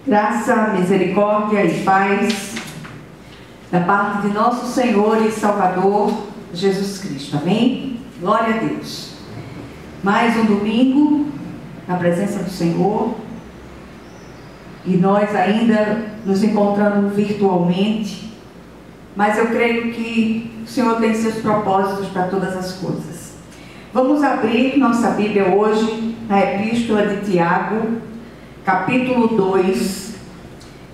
Graça, misericórdia e paz da parte de nosso Senhor e Salvador Jesus Cristo. Amém? Glória a Deus. Mais um domingo na presença do Senhor e nós ainda nos encontrando virtualmente, mas eu creio que o Senhor tem seus propósitos para todas as coisas. Vamos abrir nossa Bíblia hoje na Epístola de Tiago, capítulo 2,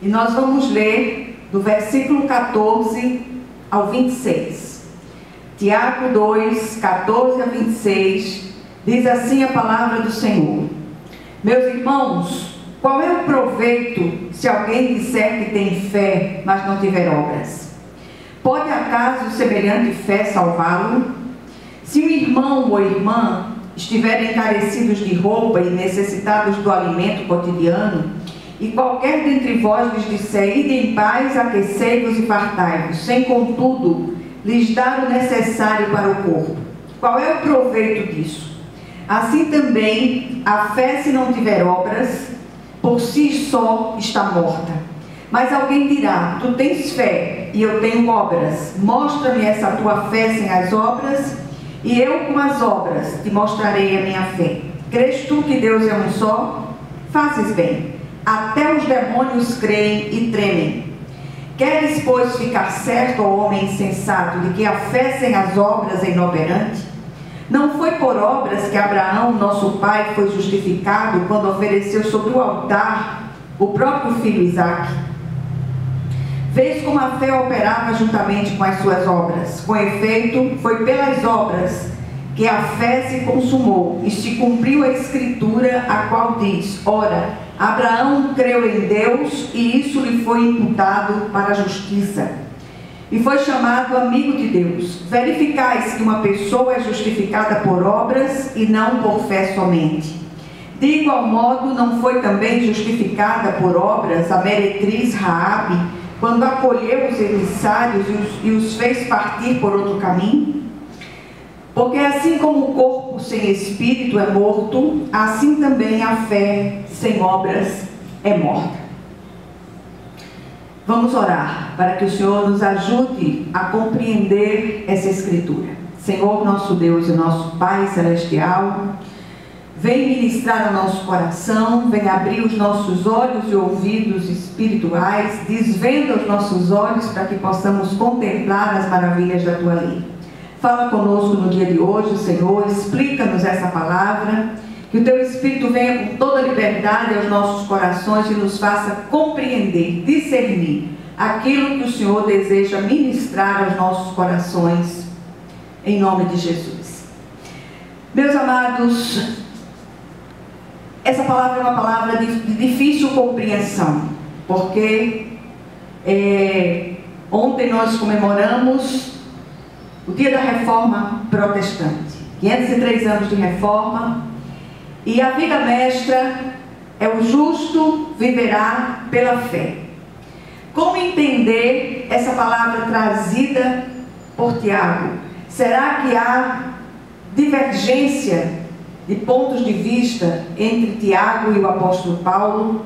e nós vamos ler do versículo 14 ao 26. Tiago 2, 14 a 26, diz assim a palavra do Senhor: Meus irmãos, qual é o proveito se alguém disser que tem fé, mas não tiver obras? Pode acaso semelhante fé salvá-lo? Se um irmão ou irmã estiverem carecidos de roupa e necessitados do alimento cotidiano, e qualquer dentre vós lhes disser: ide em paz, aquecei-vos e fartai-vos, sem contudo lhes dar o necessário para o corpo, qual é o proveito disso? Assim também a fé, se não tiver obras, por si só está morta. Mas alguém dirá: tu tens fé e eu tenho obras, mostra-me essa tua fé sem as obras, e eu com as obras te mostrarei a minha fé. Crês tu que Deus é um só? Fazes bem. Até os demônios creem e tremem. Queres, pois, ficar certo, ó homem insensato, de que a fé sem as obras é inoperante? Não foi por obras que Abraão, nosso pai, foi justificado quando ofereceu sobre o altar o próprio filho Isaque? Vês como a fé operava juntamente com as suas obras. Com efeito, foi pelas obras que a fé se consumou e se cumpriu a Escritura, a qual diz: ora, Abraão creu em Deus e isso lhe foi imputado para a justiça. E foi chamado amigo de Deus. Verificais que uma pessoa é justificada por obras e não por fé somente. De igual modo, não foi também justificada por obras a meretriz Raabe, quando acolheu os emissários e os fez partir por outro caminho? Porque assim como o corpo sem espírito é morto, assim também a fé sem obras é morta. Vamos orar para que o Senhor nos ajude a compreender essa Escritura. Senhor, nosso Deus e nosso Pai Celestial, vem ministrar ao nosso coração, vem abrir os nossos olhos e ouvidos espirituais, desvenda os nossos olhos para que possamos contemplar as maravilhas da Tua lei. Fala conosco no dia de hoje, Senhor, explica-nos essa palavra, que o Teu Espírito venha com toda liberdade aos nossos corações e nos faça compreender, discernir aquilo que o Senhor deseja ministrar aos nossos corações, em nome de Jesus. Meus amados, essa palavra é uma palavra de difícil compreensão, porque ontem nós comemoramos o dia da Reforma Protestante, 503 anos de Reforma, e a vida mestra é: o justo viverá pela fé. Como entender essa palavra trazida por Tiago? Será que há divergência de pontos de vista entre Tiago e o apóstolo Paulo?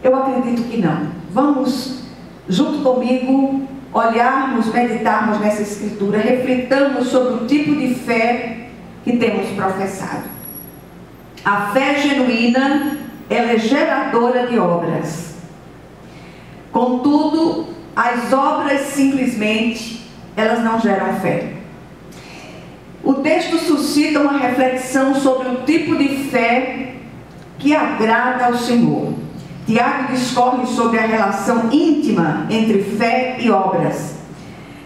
Eu acredito que não. Vamos, junto comigo, olharmos, meditarmos nessa Escritura, refletamos sobre o tipo de fé que temos professado. A fé genuína, ela é geradora de obras. Contudo, as obras simplesmente, elas não geram fé. O texto suscita uma reflexão sobre o tipo de fé que agrada ao Senhor. Tiago discorre sobre a relação íntima entre fé e obras.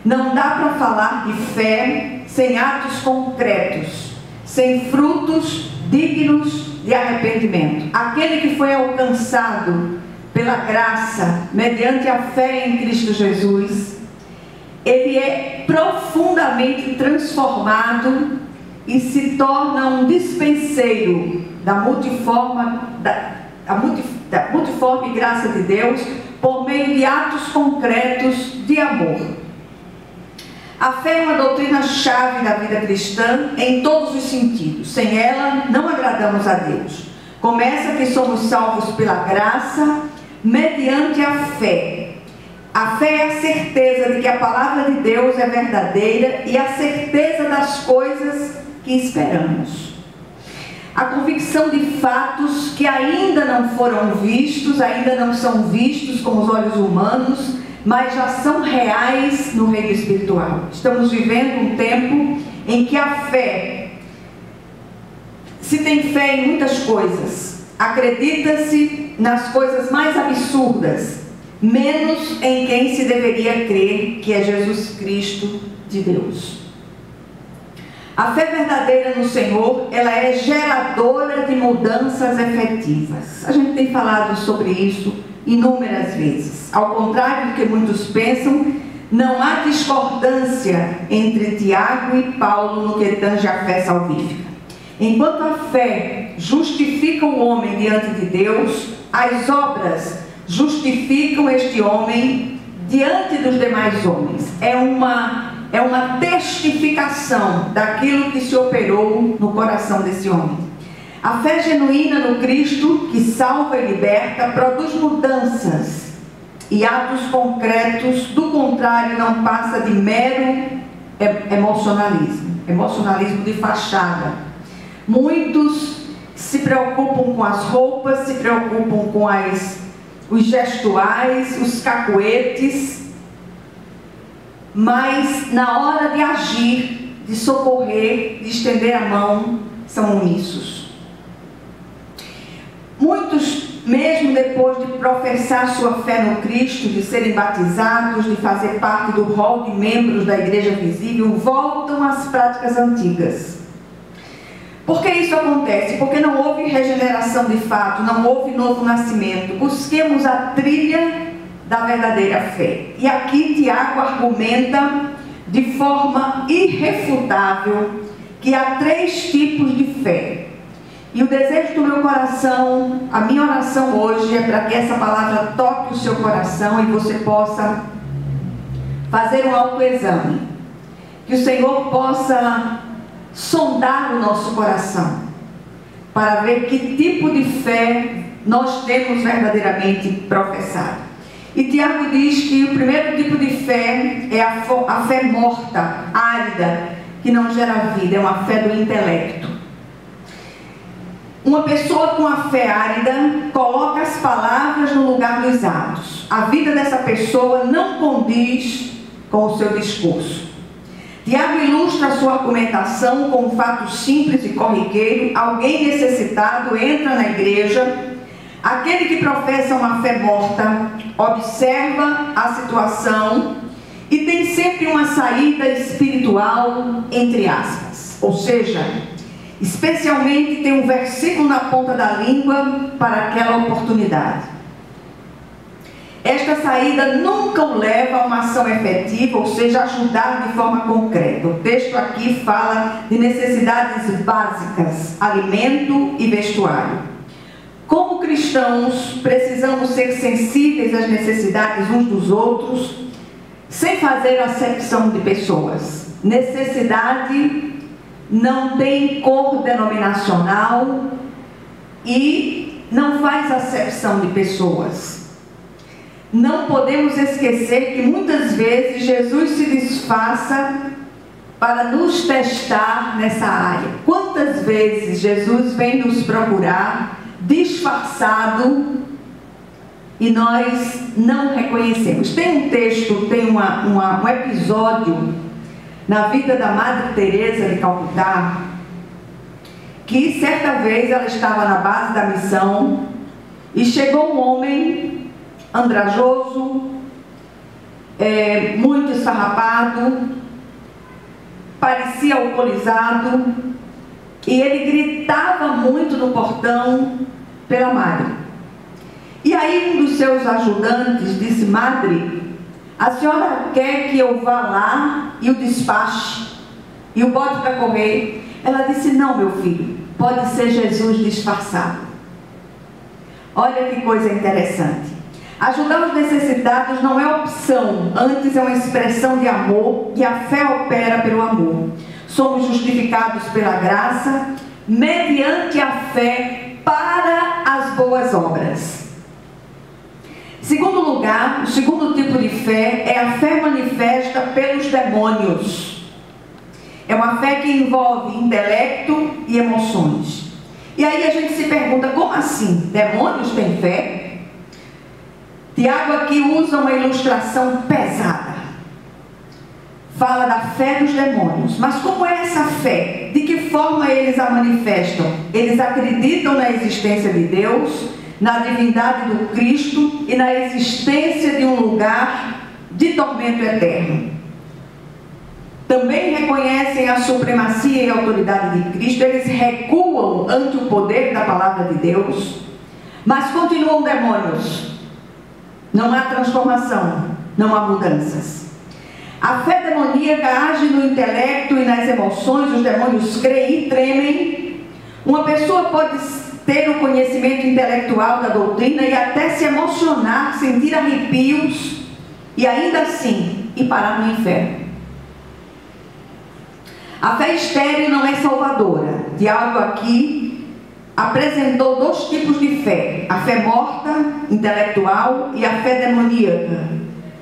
Não dá para falar de fé sem atos concretos, sem frutos dignos de arrependimento. Aquele que foi alcançado pela graça, mediante a fé em Cristo Jesus, ele é profundamente transformado e se torna um dispenseiro da multiforme graça de Deus, por meio de atos concretos de amor. A fé é uma doutrina-chave da vida cristã em todos os sentidos. Sem ela, não agradamos a Deus. Começa que somos salvos pela graça, mediante a fé. A fé é a certeza de que a palavra de Deus é verdadeira e a certeza das coisas que esperamos. A convicção de fatos que ainda não foram vistos, ainda não são vistos com os olhos humanos, mas já são reais no reino espiritual. Estamos vivendo um tempo em que a fé, se tem fé em muitas coisas, acredita-se nas coisas mais absurdas, menos em quem se deveria crer, que é Jesus Cristo de Deus. A fé verdadeira no Senhor, ela é geradora de mudanças efetivas. A gente tem falado sobre isso inúmeras vezes. Ao contrário do que muitos pensam, não há discordância entre Tiago e Paulo no que tange a fé salvífica. Enquanto a fé justifica o homem diante de Deus, as obras justificam este homem diante dos demais homens. É uma testificação daquilo que se operou no coração desse homem. A fé genuína no Cristo, que salva e liberta, produz mudanças e atos concretos. Do contrário, não passa de mero emocionalismo de fachada. Muitos se preocupam com as roupas, se preocupam com os gestuais, os cacuetes, mas na hora de agir, de socorrer, de estender a mão, são omissos. Muitos, mesmo depois de professar sua fé no Cristo, de serem batizados, de fazer parte do rol de membros da igreja visível, voltam às práticas antigas. Por que isso acontece? Porque não houve regeneração de fato, não houve novo nascimento. Busquemos a trilha da verdadeira fé. E aqui Tiago argumenta de forma irrefutável que há 3 tipos de fé. E o desejo do meu coração, a minha oração hoje é para que essa palavra toque o seu coração e você possa fazer um autoexame. Que o Senhor possa sondar o nosso coração para ver que tipo de fé nós temos verdadeiramente professado. E Tiago diz que o primeiro tipo de fé é a fé morta, árida, que não gera vida, é uma fé do intelecto. Uma pessoa com a fé árida coloca as palavras no lugar dos atos. A vida dessa pessoa não condiz com o seu discurso. Tiago ilustra a sua argumentação com um fato simples e corriqueiro. Alguém necessitado entra na igreja. Aquele que professa uma fé morta observa a situação e tem sempre uma saída espiritual, entre aspas. Ou seja, especialmente tem um versículo na ponta da língua para aquela oportunidade. Esta saída nunca o leva a uma ação efetiva, ou seja, ajudar de forma concreta. O texto aqui fala de necessidades básicas, alimento e vestuário. Como cristãos, precisamos ser sensíveis às necessidades uns dos outros, sem fazer acepção de pessoas. Necessidade não tem cor denominacional e não faz acepção de pessoas. Não podemos esquecer que muitas vezes Jesus se disfarça para nos testar nessa área. Quantas vezes Jesus vem nos procurar disfarçado e nós não reconhecemos? Tem um texto, tem um episódio na vida da Madre Teresa de Calcutá, que certa vez ela estava na base da missão e chegou um homem andrajoso, muito esfarrapado, parecia alcoolizado, e ele gritava muito no portão pela madre. E aí um dos seus ajudantes disse: Madre, a senhora quer que eu vá lá e o despache e o bote para correr? Ela disse: não, meu filho, pode ser Jesus disfarçado. Olha que coisa interessante. Ajudar os necessitados não é opção, antes é uma expressão de amor, e a fé opera pelo amor. Somos justificados pela graça, mediante a fé para as boas obras. Segundo lugar, o segundo tipo de fé é a fé manifesta pelos demônios. É uma fé que envolve intelecto e emoções. E aí a gente se pergunta, como assim? Demônios têm fé? Tiago aqui usa uma ilustração pesada. Fala da fé dos demônios. Mas como é essa fé? De que forma eles a manifestam? Eles acreditam na existência de Deus, na divindade do Cristo e na existência de um lugar de tormento eterno. Também reconhecem a supremacia e a autoridade de Cristo. Eles recuam ante o poder da palavra de Deus, mas continuam demônios. Não há transformação, não há mudanças. A fé demoníaca age no intelecto e nas emoções. Os demônios creem e tremem. Uma pessoa pode ter o conhecimento intelectual da doutrina e até se emocionar, sentir arrepios e ainda assim ir parar no inferno. A fé estéril não é salvadora. Tiago aqui apresentou dois tipos de fé: a fé morta, intelectual, e a fé demoníaca,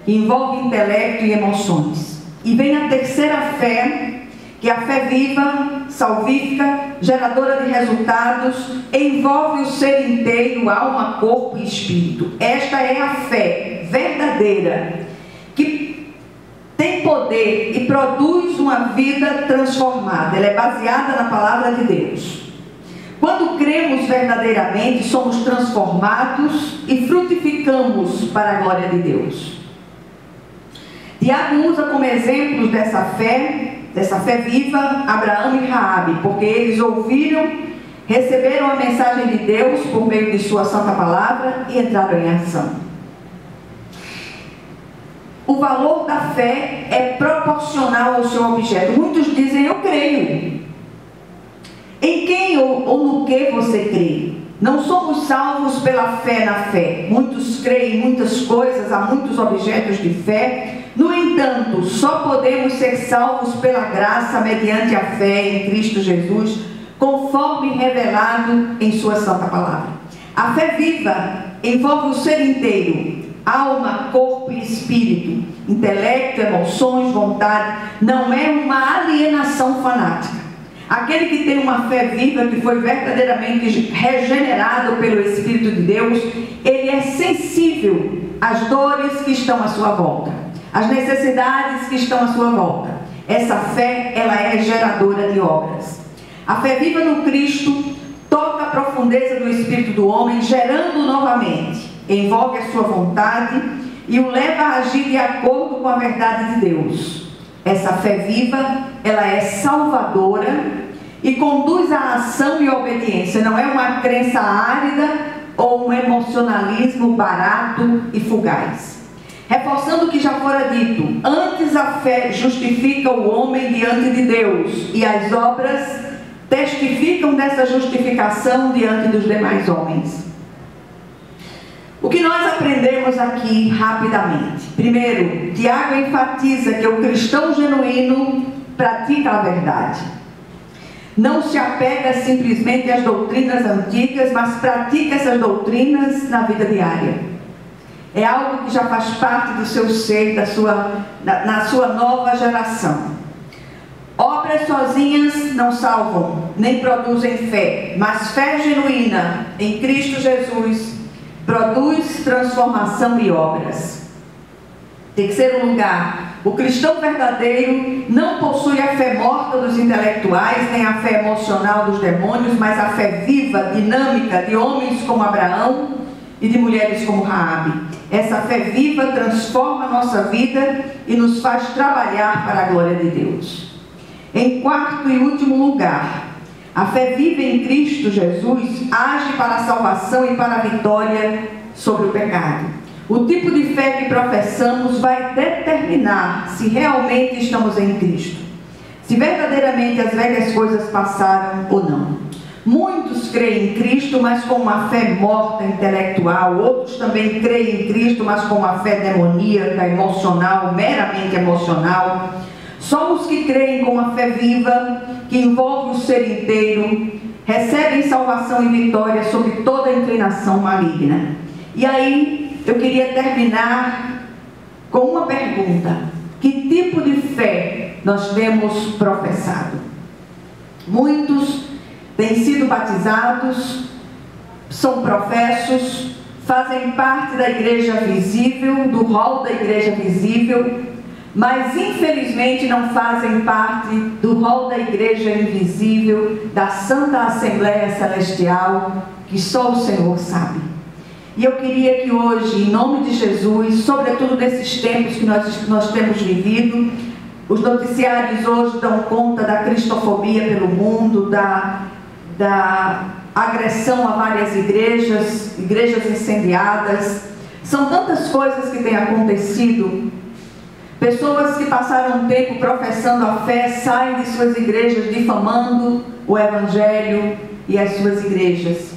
que envolve intelecto e emoções. E vem a terceira fé, que é a fé viva, salvífica, geradora de resultados, envolve o ser inteiro, alma, corpo e espírito. Esta é a fé verdadeira, que tem poder e produz uma vida transformada. Ela é baseada na palavra de Deus. Quando cremos verdadeiramente, somos transformados e frutificamos para a glória de Deus. Tiago usa como exemplos dessa fé viva, Abraão e Raabe, porque eles ouviram, receberam a mensagem de Deus por meio de sua santa palavra e entraram em ação. O valor da fé é proporcional ao seu objeto. Muitos dizem, eu creio. Em quem ou no que você crê? Não somos salvos pela fé na fé. Muitos creem em muitas coisas, há muitos objetos de fé. No entanto, só podemos ser salvos pela graça mediante a fé em Cristo Jesus, conforme revelado em sua santa palavra. A fé viva envolve o ser inteiro, alma, corpo e espírito, intelecto, emoções, vontade. Não é uma alienação fanática. Aquele que tem uma fé viva, que foi verdadeiramente regenerado pelo Espírito de Deus, ele é sensível às dores que estão à sua volta, às necessidades que estão à sua volta. Essa fé, ela é geradora de obras. A fé viva no Cristo toca a profundeza do espírito do homem, gerando novamente, envolve a sua vontade e o leva a agir de acordo com a verdade de Deus. Essa fé viva, ela é salvadora e conduz à ação e obediência. Não é uma crença árida ou um emocionalismo barato e fugaz. Reforçando o que já fora dito, antes a fé justifica o homem diante de Deus, e as obras testificam dessa justificação diante dos demais homens. O que nós aprendemos aqui rapidamente? Primeiro, Tiago enfatiza que o cristão genuíno pratica a verdade. Não se apega simplesmente às doutrinas antigas, mas pratica essas doutrinas na vida diária. É algo que já faz parte do seu ser, na sua nova geração. Obras sozinhas não salvam, nem produzem fé, mas fé genuína em Cristo Jesus produz transformação e obras. Terceiro lugar, o cristão verdadeiro não possui a fé morta dos intelectuais, nem a fé emocional dos demônios, mas a fé viva, dinâmica de homens como Abraão e de mulheres como Raabe. Essa fé viva transforma a nossa vida e nos faz trabalhar para a glória de Deus. Em quarto e último lugar, a fé viva em Cristo Jesus age para a salvação e para a vitória sobre o pecado. O tipo de fé que professamos vai determinar se realmente estamos em Cristo, se verdadeiramente as velhas coisas passaram ou não. Muitos creem em Cristo, mas com uma fé morta, intelectual. Outros também creem em Cristo, mas com uma fé demoníaca, emocional, meramente emocional. Só os que creem com uma fé viva, que envolve o ser inteiro, recebem salvação e vitória sobre toda inclinação maligna. E aí, eu queria terminar com uma pergunta: que tipo de fé nós temos professado? Muitos têm sido batizados, são professos, fazem parte da igreja visível, do rol da igreja visível, mas infelizmente não fazem parte do rol da igreja invisível, da Santa Assembleia Celestial, que só o Senhor sabe. E eu queria que hoje, em nome de Jesus, sobretudo nesses tempos que nós temos vivido, os noticiários hoje dão conta da cristofobia pelo mundo, da agressão a várias igrejas incendiadas. São tantas coisas que têm acontecido. Pessoas que passaram um tempo professando a fé saem de suas igrejas difamando o Evangelho e as suas igrejas.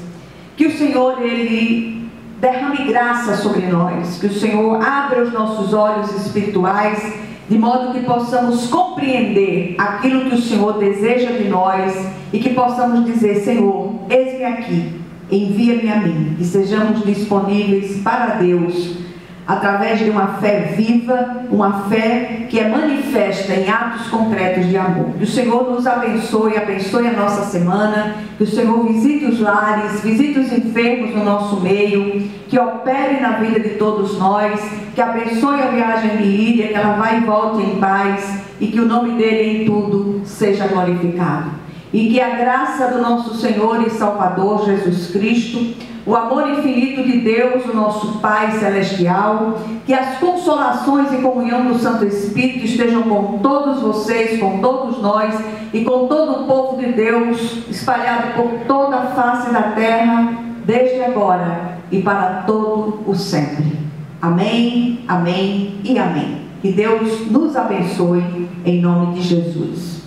Que o Senhor, Ele derrame graça sobre nós, que o Senhor abra os nossos olhos espirituais, de modo que possamos compreender aquilo que o Senhor deseja de nós e que possamos dizer: Senhor, eis-me aqui, envia-me a mim, e sejamos disponíveis para Deus, através de uma fé viva, uma fé que é manifesta em atos concretos de amor. Que o Senhor nos abençoe a nossa semana, que o Senhor visite os lares, visite os enfermos no nosso meio, que opere na vida de todos nós, que abençoe a viagem de Íria, que ela vá e volte em paz, e que o nome dele em tudo seja glorificado. E que a graça do nosso Senhor e Salvador Jesus Cristo, o amor infinito de Deus, o nosso Pai Celestial, que as consolações e comunhão do Santo Espírito estejam com todos vocês, com todos nós e com todo o povo de Deus, espalhado por toda a face da terra, desde agora e para todo o sempre. Amém, amém e amém. Que Deus nos abençoe, em nome de Jesus.